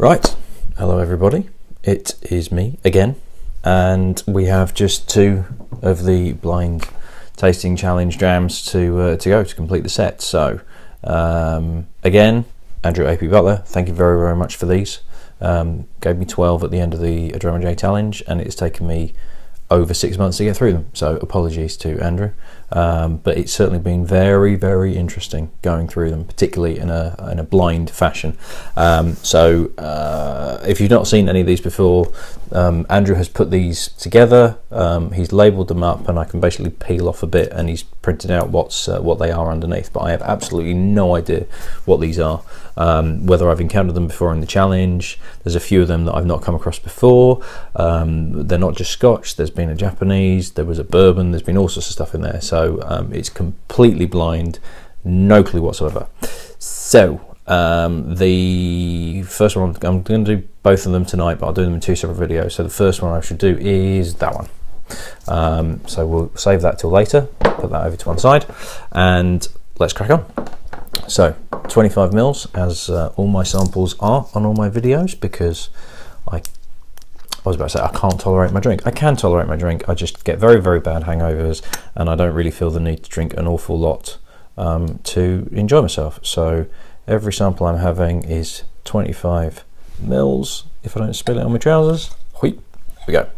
Right, hello everybody, it is me again, and we have just 2 of the blind tasting challenge drams to go to complete the set. So again, Andrew AP Butler, thank you very much for these. Gave me 12 at the end of the Dram A challenge, and it's taken me over 6 months to get through them, so apologies to Andrew, but it's certainly been very interesting going through them, particularly in a blind fashion. If you've not seen any of these before, Andrew has put these together, he's labelled them up, and I can basically peel off a bit and he's printed out what they are underneath, but I have absolutely no idea what these are, whether I've encountered them before in the challenge. There's a few of them that I've not come across before. They're not just Scotch, there's been a Japanese, there was a bourbon, there's been all sorts of stuff in there, so it's completely blind, no clue whatsoever. So the first one, I'm going to do both of them tonight, but I'll do them in 2 separate videos. So the first one I should do is that one. So we'll save that till later, put that over to one side, and let's crack on. So 25 mils, as all my samples are on all my videos, because I was about to say I can't tolerate my drink. I can tolerate my drink, I just get very bad hangovers, and I don't really feel the need to drink an awful lot to enjoy myself. So every sample I'm having is 25 mils. If I don't spill it on my trousers, here we go.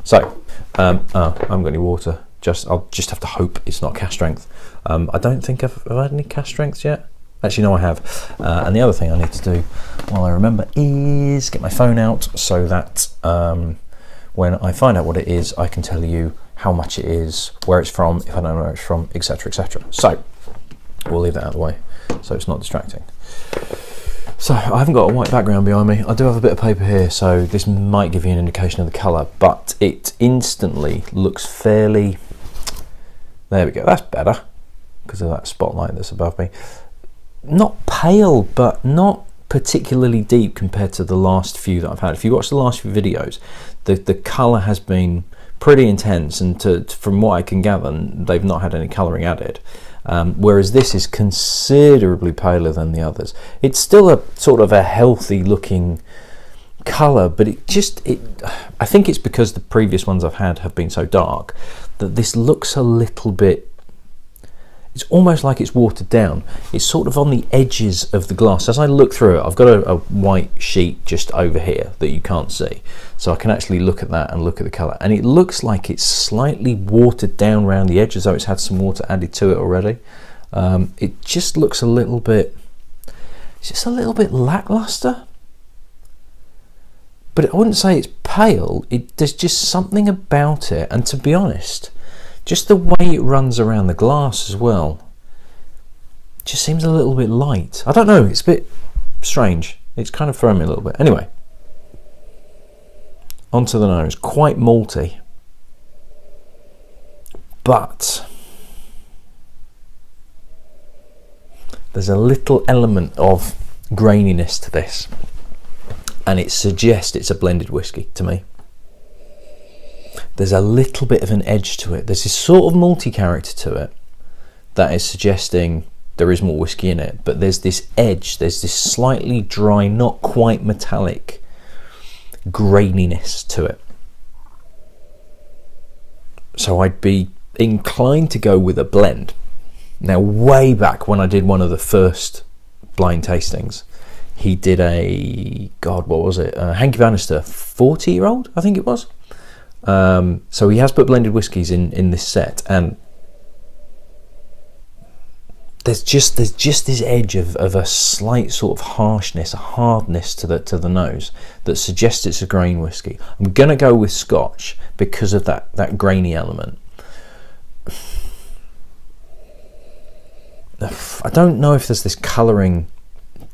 So I haven't got any water. I'll just have to hope it's not cast strength. I don't think I've had any cast strengths yet. Actually, no, I have. And the other thing I need to do while I remember is get my phone out, so that when I find out what it is, I can tell you how much it is, where it's from, if I don't know where it's from, etc, etc. So we'll leave that out of the way so it's not distracting. So I haven't got a white background behind me. I do have a bit of paper here, so this might give you an indication of the colour, but it instantly looks fairly... There we go, that's better because of that spotlight that's above me. Not pale, but not particularly deep compared to the last few that I've had. If you watch the last few videos, the colour has been pretty intense, and from what I can gather, they've not had any colouring added. Whereas this is considerably paler than the others. It's still a sort of a healthy looking colour, but I think it's because the previous ones I've had have been so dark that this looks a little bit, it's almost like it's watered down. It's sort of on the edges of the glass. As I look through it, I've got a white sheet just over here that you can't see, so I can actually look at that and look at the colour, and it looks like it's slightly watered down around the edge, as though it's had some water added to it already. It just looks a little bit, it's just a little bit lackluster, but I wouldn't say it's pale. There's just something about it, and to be honest, just the way it runs around the glass as well just seems a little bit light. I don't know, it's a bit strange. It's kind of throwing me a little bit. Anyway, onto the nose. Quite malty, but there's a little element of graininess to this, and it suggests it's a blended whiskey to me. There's a little bit of an edge to it. There's this sort of malty character to it that is suggesting there is more whiskey in it, but there's this edge, there's this slightly dry, not quite metallic graininess to it. So I'd be inclined to go with a blend. Now, way back when I did one of the first blind tastings, he did a, God, what was it? Hanky Bannister 40-year-old, I think it was. So he has put blended whiskies in this set, and there's just this edge of a slight sort of harshness, a hardness to the nose that suggests it's a grain whiskey. I'm gonna go with Scotch because of that grainy element. I don't know if there's this colouring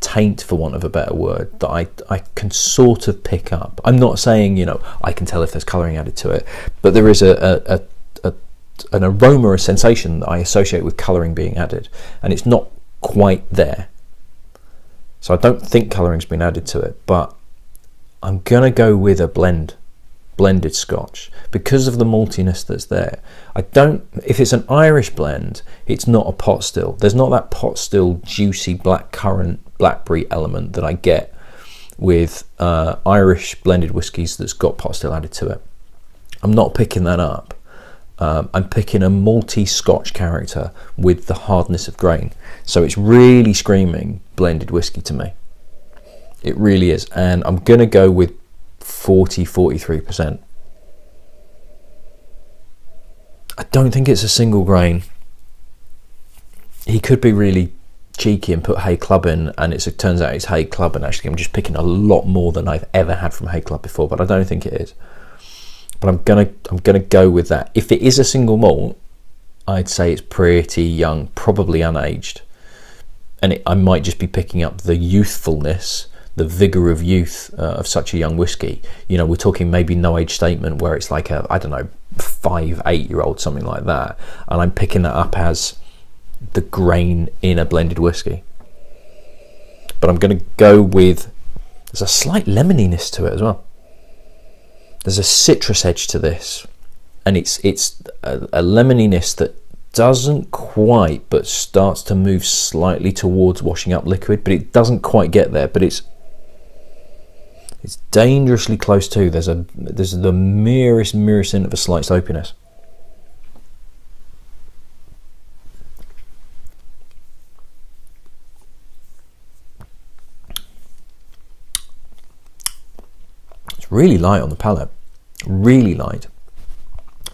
taint, for want of a better word, that I can sort of pick up. I'm not saying, you know, I can tell if there's colouring added to it, but there is an aroma, a sensation that I associate with colouring being added, and it's not quite there. So I don't think colouring's been added to it, but I'm gonna go with a blended Scotch because of the maltiness that's there. If it's an Irish blend, it's not a pot still. There's not that pot still juicy blackcurrant blackberry element that I get with Irish blended whiskies that's got pot still added to it. I'm not picking that up. I'm picking a malty Scotch character with the hardness of grain. So it's really screaming blended whiskey to me. It really is. And I'm going to go with 43%. I don't think it's a single grain. He could be really cheeky and put Hay Club in, and it turns out it's Hay Club, and actually I'm just picking a lot more than I've ever had from Hay Club before, but I don't think it is. But I'm gonna go with that. If it is a single malt, I'd say it's pretty young, probably unaged, and I might just be picking up the youthfulness, the vigor of youth of such a young whiskey. You know, we're talking maybe no age statement where it's like a, I don't know, 5-8-year-old, something like that, and I'm picking that up as the grain in a blended whiskey. But I'm going to go with, there's a slight lemoniness to it as well. There's a citrus edge to this, and it's a lemoniness that doesn't quite, but starts to move slightly towards washing up liquid, but it doesn't quite get there. But it's dangerously close to. There's the merest hint of a slight soapiness. Really light on the palate, really light.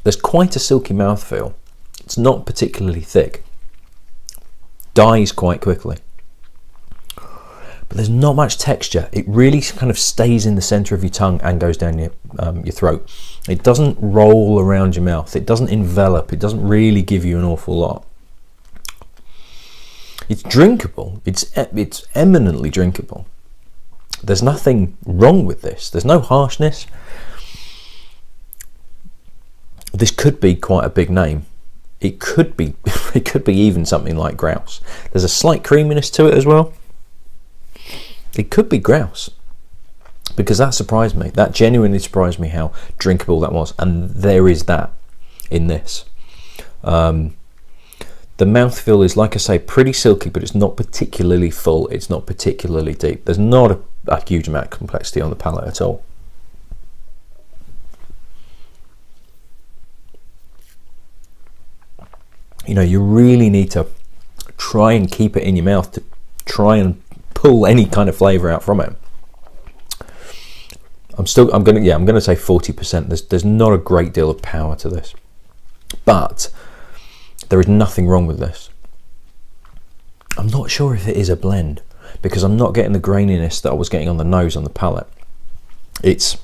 There's quite a silky mouthfeel. It's not particularly thick, dies quite quickly, but there's not much texture. It really kind of stays in the center of your tongue and goes down your throat. It doesn't roll around your mouth, it doesn't envelop, it doesn't really give you an awful lot. It's drinkable, it's eminently drinkable. There's nothing wrong with this. There's no harshness. This could be quite a big name. It could be even something like grouse. There's a slight creaminess to it as well. It could be grouse, because that surprised me. That genuinely surprised me how drinkable that was, and there is that in this. The mouthfeel is, like I say, pretty silky, but it's not particularly full. It's not particularly deep. There's not a huge amount of complexity on the palate at all. You know, you really need to try and keep it in your mouth to try and pull any kind of flavour out from it. I'm gonna say 40%. There's not a great deal of power to this, but there is nothing wrong with this. I'm not sure if it is a blend, because I'm not getting the graininess that I was getting on the nose, on the palate. It's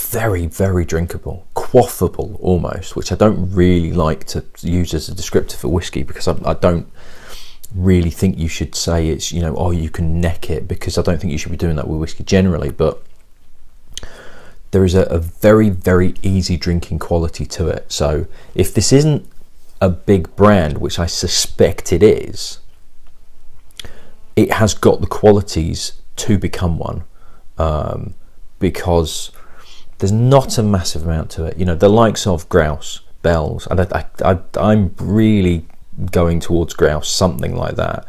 very, very drinkable, quaffable almost, which I don't really like to use as a descriptor for whiskey, because I don't really think you should say it's, you know, oh, you can neck it, because I don't think you should be doing that with whiskey generally. But there is a very, very easy drinking quality to it. So if this isn't a big brand, which I suspect it is, it has got the qualities to become one, because there's not a massive amount to it. You know, the likes of grouse, bells, and I'm really going towards grouse, something like that.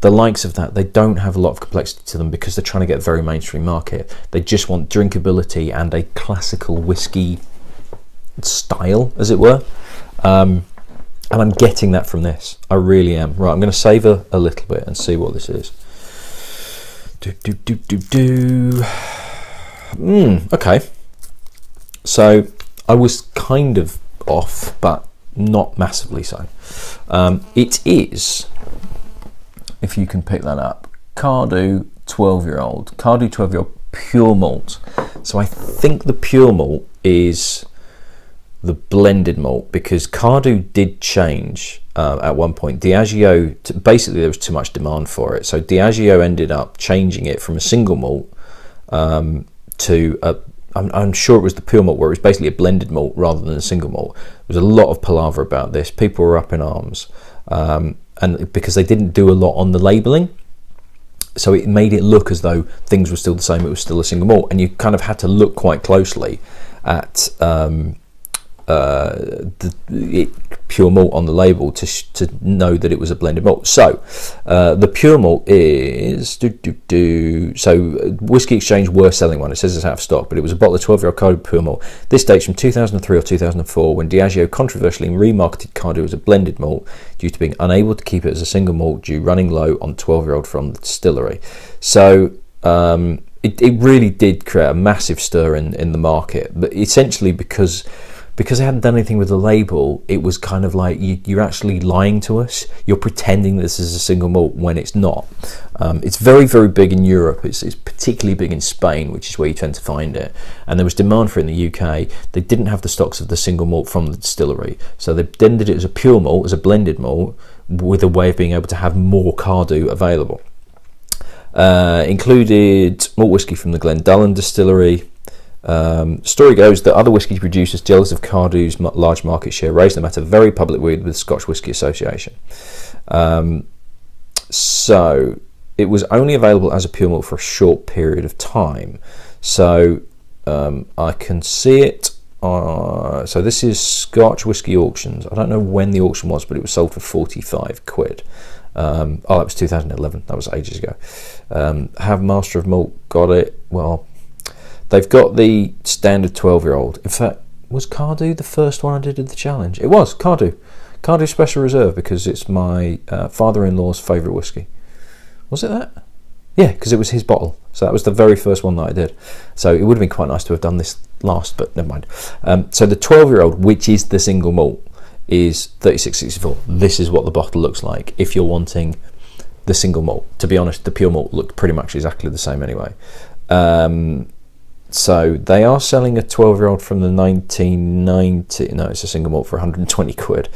The likes of that, they don't have a lot of complexity to them, because they're trying to get a very mainstream market. They just want drinkability and a classical whiskey style, as it were. And I'm getting that from this. I really am. Right, I'm going to savour a little bit and see what this is. Okay. So I was kind of off, but not massively so. It is, if you can pick that up, Cardew 12-year-old. Cardew 12-year-old pure malt. So I think the pure malt is the blended malt, because Cardew did change at one point. Diageo, basically there was too much demand for it, so Diageo ended up changing it from a single malt to a, I'm sure it was the pure malt, where it was basically a blended malt rather than a single malt. There was a lot of palaver about this. People were up in arms, and because they didn't do a lot on the labelling, so it made it look as though things were still the same. It was still a single malt, and you kind of had to look quite closely at pure malt on the label to know that it was a blended malt. So the pure malt is so Whiskey Exchange were selling one. It says it's out of stock, but it was a bottle of 12-year-old Cardiff pure malt. This dates from 2003 or 2004, when Diageo controversially remarketed Cardiff as a blended malt due to being unable to keep it as a single malt due running low on 12-year-old from the distillery. So it really did create a massive stir in the market, but essentially because they hadn't done anything with the label, it was kind of like you're actually lying to us. You're pretending this is a single malt when it's not. It's very, very big in Europe. It's particularly big in Spain, which is where you tend to find it. And there was demand for it in the UK. They didn't have the stocks of the single malt from the distillery, so they then did it as a pure malt, as a blended malt, with a way of being able to have more Cardew available. Included malt whiskey from the Glendullan distillery. Story goes that other whiskey producers, jealous of Cardew's large market share, raised the matter very publicly with the Scotch Whisky Association. So it was only available as a pure malt for a short period of time. So I can see it. So this is Scotch Whisky Auctions. I don't know when the auction was, but it was sold for 45 quid. That was 2011. That was ages ago. Have Master of Malt got it? Well, they've got the standard 12-year-old. In fact, was Cardew the first one I did the challenge? It was Cardew Special Reserve, because it's my father-in-law's favourite whiskey. Was it that? Yeah, because it was his bottle. So that was the very first one that I did. So it would have been quite nice to have done this last, but never mind. So the 12-year-old, which is the single malt, is 36.64. This is what the bottle looks like if you're wanting the single malt. To be honest, the pure malt looked pretty much exactly the same anyway. So they are selling a 12-year-old from the 1990. No, it's a single malt for 120 quid.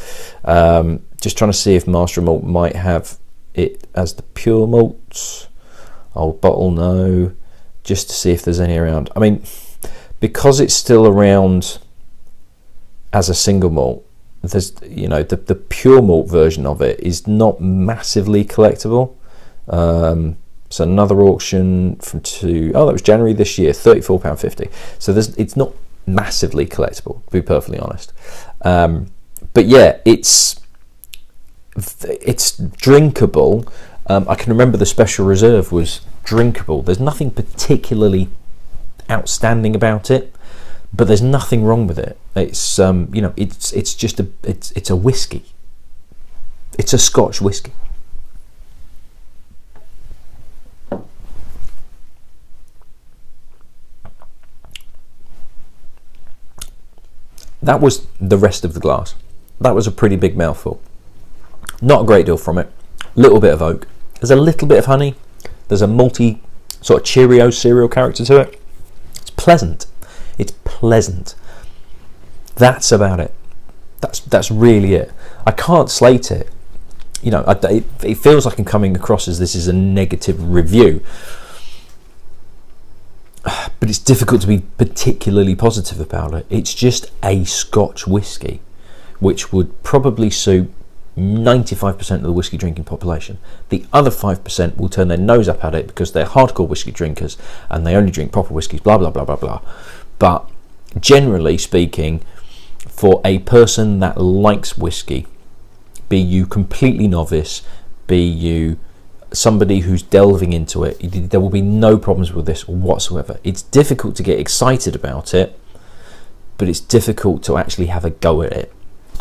Just trying to see if Master Malt might have it as the pure malt. Old bottle, no. Just to see if there's any around. I mean, because it's still around as a single malt, there's, you know, the pure malt version of it is not massively collectible. So another auction from that was January this year, £34.50. So it's not massively collectible, to be perfectly honest. But yeah, it's drinkable. I can remember the Special Reserve was drinkable. There's nothing particularly outstanding about it, but there's nothing wrong with it. It's it's just it's a whiskey. It's a Scotch whiskey. That was the rest of the glass. That was a pretty big mouthful. Not a great deal from it. Little bit of oak. There's a little bit of honey. There's a malty sort of Cheerio cereal character to it. It's pleasant. It's pleasant. That's about it. That's really it. I can't slate it. You know, it feels like I'm coming across as this is a negative review, but it's difficult to be particularly positive about it. It's just a Scotch whiskey, which would probably suit 95% of the whiskey drinking population. The other 5% will turn their nose up at it because they're hardcore whiskey drinkers and they only drink proper whiskies, blah, blah, blah, blah, blah. But generally speaking, for a person that likes whiskey, be you completely novice, be you somebody who's delving into it, there will be no problems with this whatsoever. It's difficult to get excited about it, but it's difficult to actually have a go at it.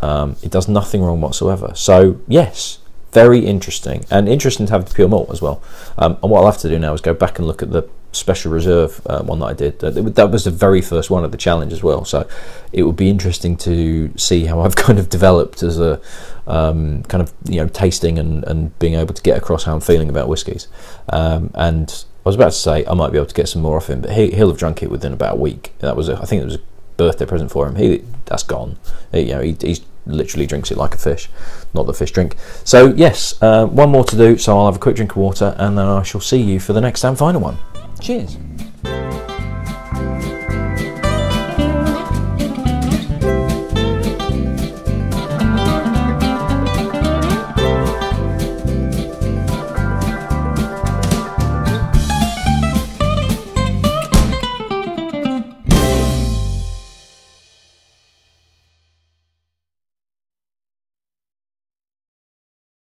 It does nothing wrong whatsoever. So yes, very interesting, and interesting to have the pure malt as well. And what I'll have to do now is go back and look at the Special Reserve one that I did. That was the very first one of the challenge as well, so it would be interesting to see how I've kind of developed as a kind of, you know, tasting and being able to get across how I'm feeling about whiskies. And I was about to say I might be able to get some more off him, but he'll have drunk it within about a week. That was I think it was a birthday present for him. That's gone. He's literally drinks it like a fish, not the fish drink. So yes, one more to do, so I'll have a quick drink of water and then I shall see you for the next and final one. Cheers.